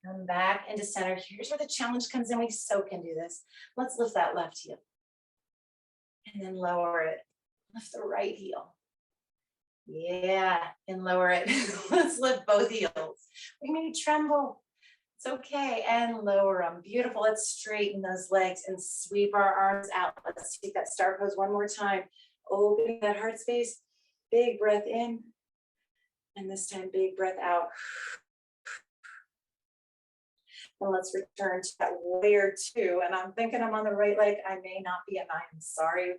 Come back into center. Here's where the challenge comes in. We so can do this. Let's lift that left heel. And then lower it. Lift the right heel. Yeah, and lower it. Let's lift both heels. We may tremble. It's okay. And lower them. Beautiful. Let's straighten those legs and sweep our arms out. Let's take that star pose one more time. Opening that heart space. Big breath in. And this time, big breath out. And let's return to that warrior 2. And I'm thinking I'm on the right leg. I may not be, and I'm sorry.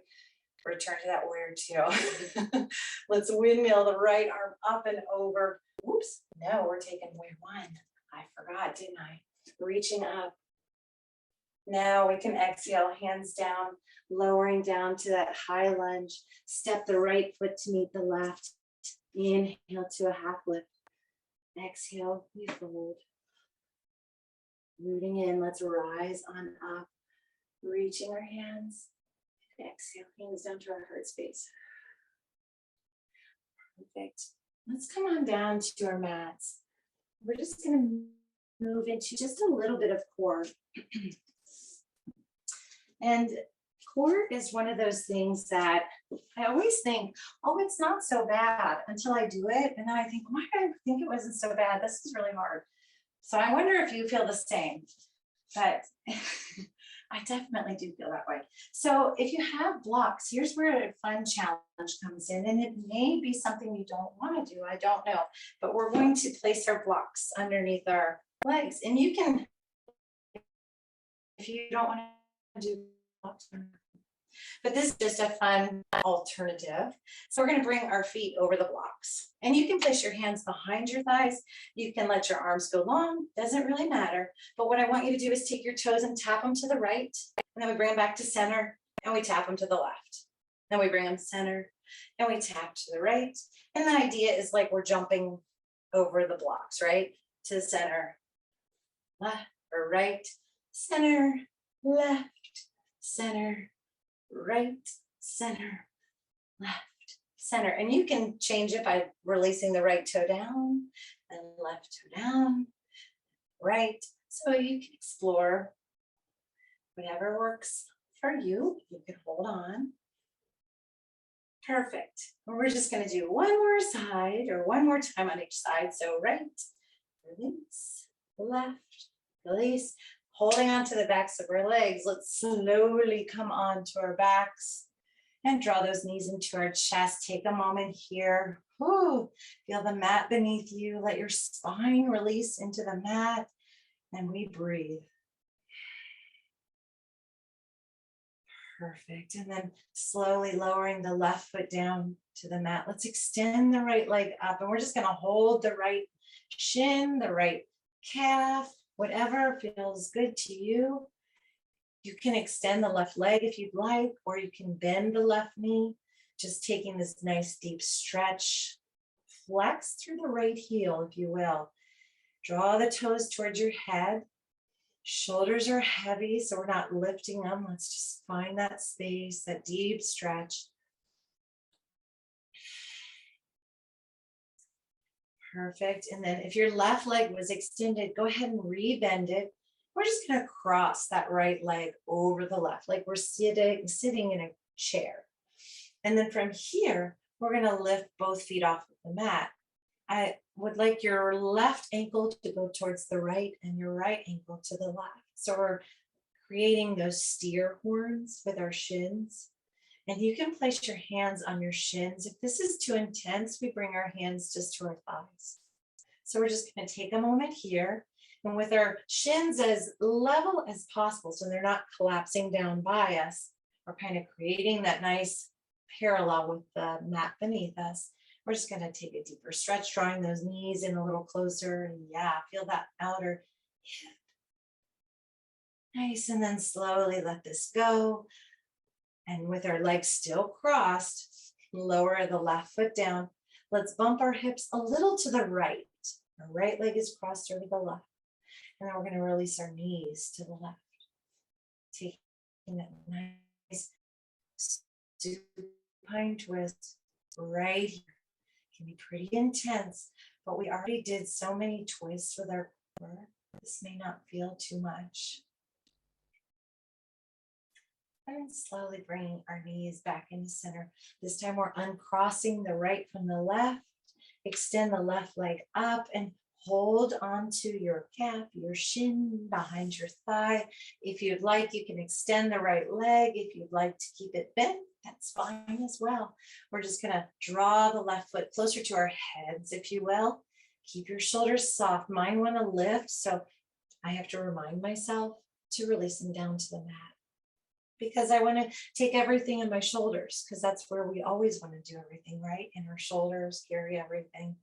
Return to that warrior 2. Let's windmill the right arm up and over. Whoops. No, we're taking warrior 1. I forgot, didn't I? Reaching up. Now we can exhale, hands down, lowering down to that high lunge. Step the right foot to meet the left. Inhale to a half lift. Exhale, we fold. Rooting in, let's rise on up. Reaching our hands. Exhale, hands down to our heart space. Perfect. Let's come on down to our mats. We're just going to move into just a little bit of core. And core is one of those things that I always think, oh, it's not so bad until I do it. And then I think, why did I think it wasn't so bad? This is really hard. So I wonder if you feel the same, but I definitely do feel that way. So if you have blocks, here's where a fun challenge comes in, and it may be something you don't want to do. I don't know, but we're going to place our blocks underneath our legs, and you can, if you don't want to do blocks, but this is just a fun alternative. So we're going to bring our feet over the blocks, and you can place your hands behind your thighs. You can let your arms go long, doesn't really matter. But what I want you to do is take your toes and tap them to the right, and then we bring them back to center and we tap them to the left. Then we bring them center and we tap to the right. And the idea is like we're jumping over the blocks, right? To the center, left or right, center, left, center, right, center, left, center. And you can change it by releasing the right toe down and left toe down, right. So you can explore whatever works for you. You can hold on. Perfect. And we're just going to do one more side or one more time on each side. So right, release, left, release. Holding on to the backs of our legs, let's slowly come on to our backs and draw those knees into our chest. Take a moment here. Ooh, feel the mat beneath you. Let your spine release into the mat, and we breathe. Perfect. And then slowly lowering the left foot down to the mat. Let's extend the right leg up, and we're just going to hold the right shin, the right calf, whatever feels good to you. You can extend the left leg if you'd like, or you can bend the left knee, just taking this nice deep stretch. Flex through the right heel, if you will. Draw the toes towards your head. Shoulders are heavy, so we're not lifting them. Let's just find that space, that deep stretch. Perfect. And then if your left leg was extended, go ahead and rebend it. We're just going to cross that right leg over the left, like we're sitting in a chair. And then from here, we're going to lift both feet off of the mat. I would like your left ankle to go towards the right and your right ankle to the left. So we're creating those steer horns with our shins. And you can place your hands on your shins. If this is too intense, we bring our hands just to our thighs. So we're just going to take a moment here, and with our shins as level as possible, so they're not collapsing down by us, we're kind of creating that nice parallel with the mat beneath us. We're just going to take a deeper stretch, drawing those knees in a little closer. And yeah, feel that outer hip. Nice. And then slowly let this go. And with our legs still crossed, lower the left foot down. Let's bump our hips a little to the right. Our right leg is crossed over the left. And then we're going to release our knees to the left. Taking that nice supine twist right here. It can be pretty intense, but we already did so many twists with our core. This may not feel too much. And slowly bringing our knees back into center. This time we're uncrossing the right from the left. Extend the left leg up and hold onto your calf, your shin behind your thigh. If you'd like, you can extend the right leg. If you'd like to keep it bent, that's fine as well. We're just going to draw the left foot closer to our heads, if you will. Keep your shoulders soft. Mine want to lift, so I have to remind myself to release them down to the mat, because I want to take everything in my shoulders, because that's where we always want to do everything, right? In our shoulders, carry everything.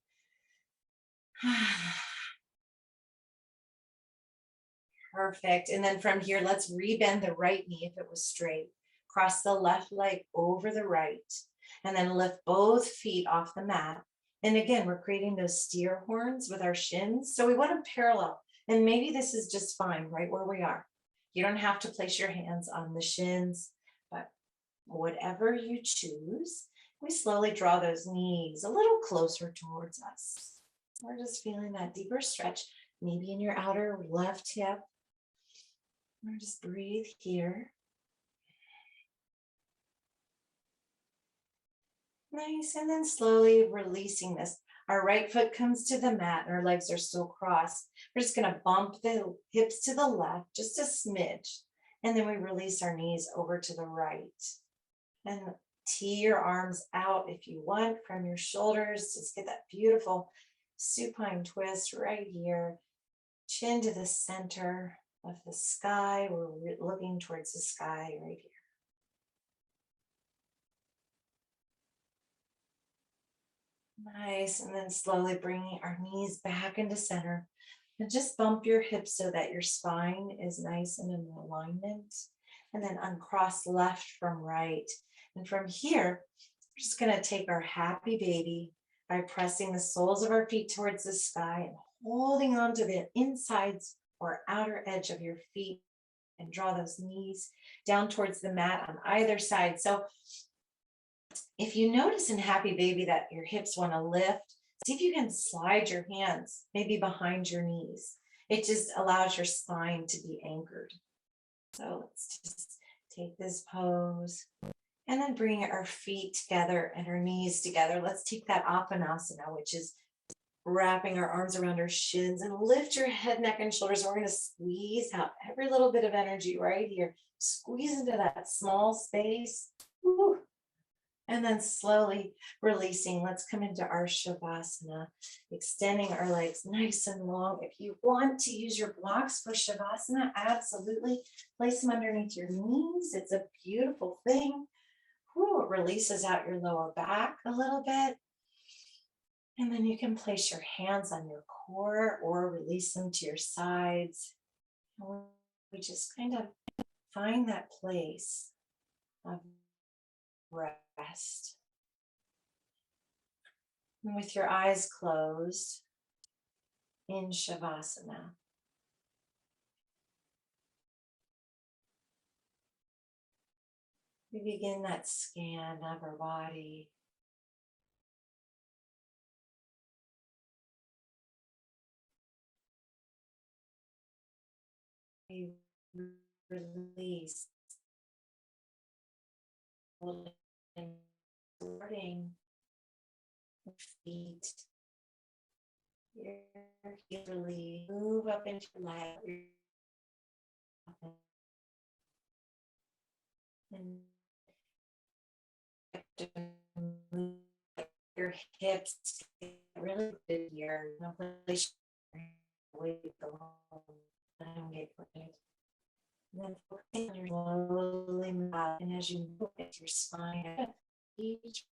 Perfect. And then from here, let's rebend the right knee if it was straight. Cross the left leg over the right, and then lift both feet off the mat. And again, we're creating those steer horns with our shins. So we want to parallel. And maybe this is just fine right where we are. You don't have to place your hands on the shins, but whatever you choose, we slowly draw those knees a little closer towards us. We're just feeling that deeper stretch, maybe in your outer left hip. We're just breathe here. Nice, and then slowly releasing this. Our right foot comes to the mat and our legs are still crossed. We're just going to bump the hips to the left, just a smidge. And then we release our knees over to the right. And tee your arms out if you want from your shoulders. Just get that beautiful supine twist right here. Chin to the center of the sky. We're looking towards the sky right here. Nice, and then slowly bringing our knees back into center. And just bump your hips so that your spine is nice and in alignment. And then uncross left from right. And from here, we're just going to take our happy baby by pressing the soles of our feet towards the sky and holding on to the insides or outer edge of your feet, and draw those knees down towards the mat on either side. So if you notice in happy baby that your hips want to lift, see if you can slide your hands maybe behind your knees. It just allows your spine to be anchored. So let's just take this pose and then bring our feet together and our knees together. Let's take that Apanasana, which is wrapping our arms around our shins, and lift your head, neck, and shoulders. We're going to squeeze out every little bit of energy right here. Squeeze into that small space. Woo. And then slowly releasing. Let's come into our Shavasana, extending our legs nice and long. If you want to use your blocks for Shavasana, absolutely. Place them underneath your knees. It's a beautiful thing. Whew, it releases out your lower back a little bit. And then you can place your hands on your core or release them to your sides. And we just kind of find that place of rest. And with your eyes closed in Shavasana. We begin that scan of our body. We release, supporting your feet. You release, move up into your leg. And move your hips really good here. No place away belong. Let them get good. And then focusing on your slowly move out. And as you move into your spine, each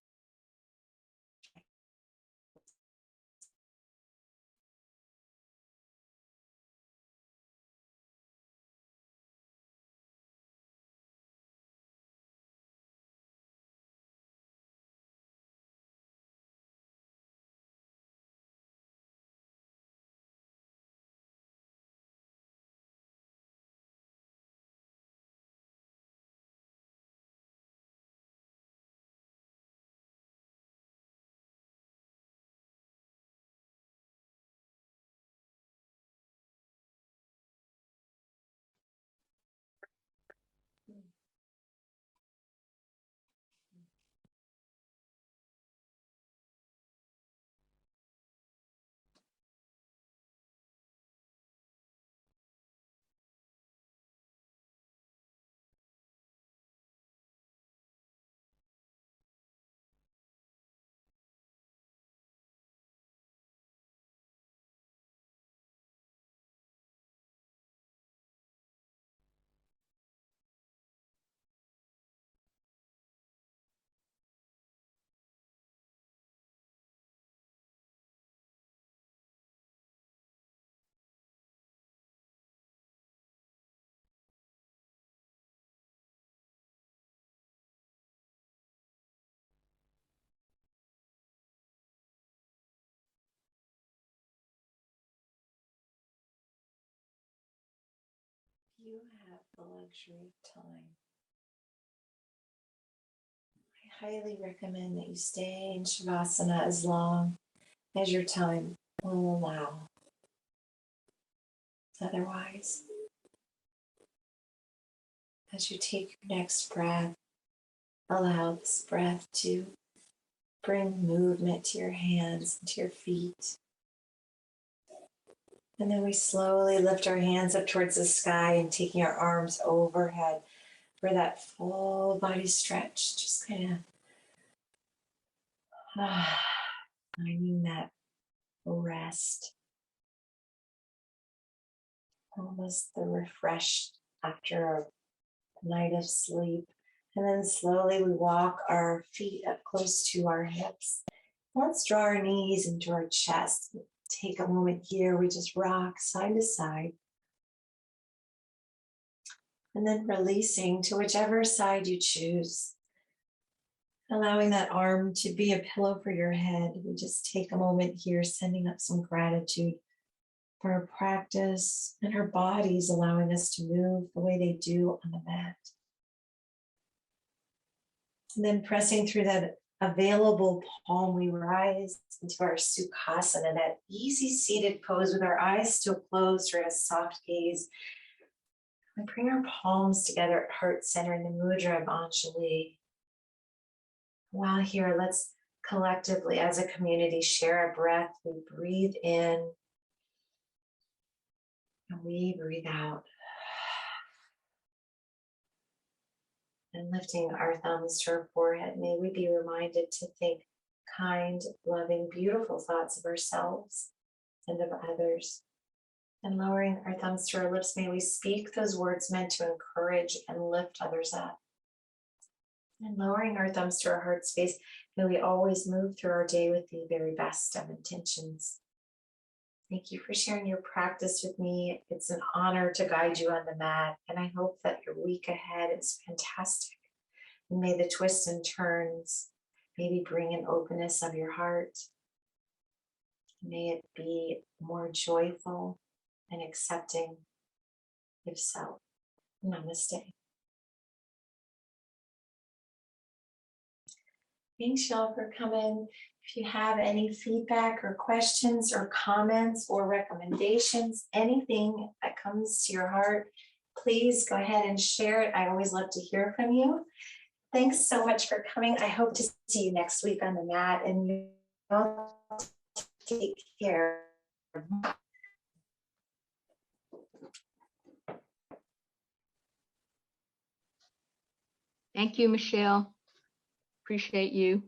you have the luxury of time. I highly recommend that you stay in Shavasana as long as your time will allow. Otherwise, as you take your next breath, allow this breath to bring movement to your hands and to your feet. And then we slowly lift our hands up towards the sky and taking our arms overhead for that full body stretch. Just kind of finding that rest. Almost the refreshed after a night of sleep. And then slowly we walk our feet up close to our hips. Let's draw our knees into our chest. Take a moment here. We just rock side to side. And then releasing to whichever side you choose. Allowing that arm to be a pillow for your head. We just take a moment here, sending up some gratitude for our practice and our bodies, allowing us to move the way they do on the mat. And then pressing through that available palm, we rise into our Sukhasana, that easy seated pose with our eyes still closed or a soft gaze. We bring our palms together at heart center in the mudra of Anjali. While here, let's collectively, as a community, share a breath. We breathe in and we breathe out. And lifting our thumbs to our forehead, may we be reminded to think kind, loving, beautiful thoughts of ourselves and of others. And lowering our thumbs to our lips, may we speak those words meant to encourage and lift others up. And lowering our thumbs to our heart space, May we always move through our day with the very best of intentions. Thank you for sharing your practice with me. It's an honor to guide you on the mat, and I hope that your week ahead is fantastic. And may the twists and turns maybe bring an openness of your heart. May it be more joyful and accepting, if so. Namaste. Thanks, y'all, for coming. If you have any feedback or questions or comments or recommendations, anything that comes to your heart, please go ahead and share it. I always love to hear from you. Thanks so much for coming. I hope to see you next week on the mat, and you all take care. Thank you, Michelle. Appreciate you.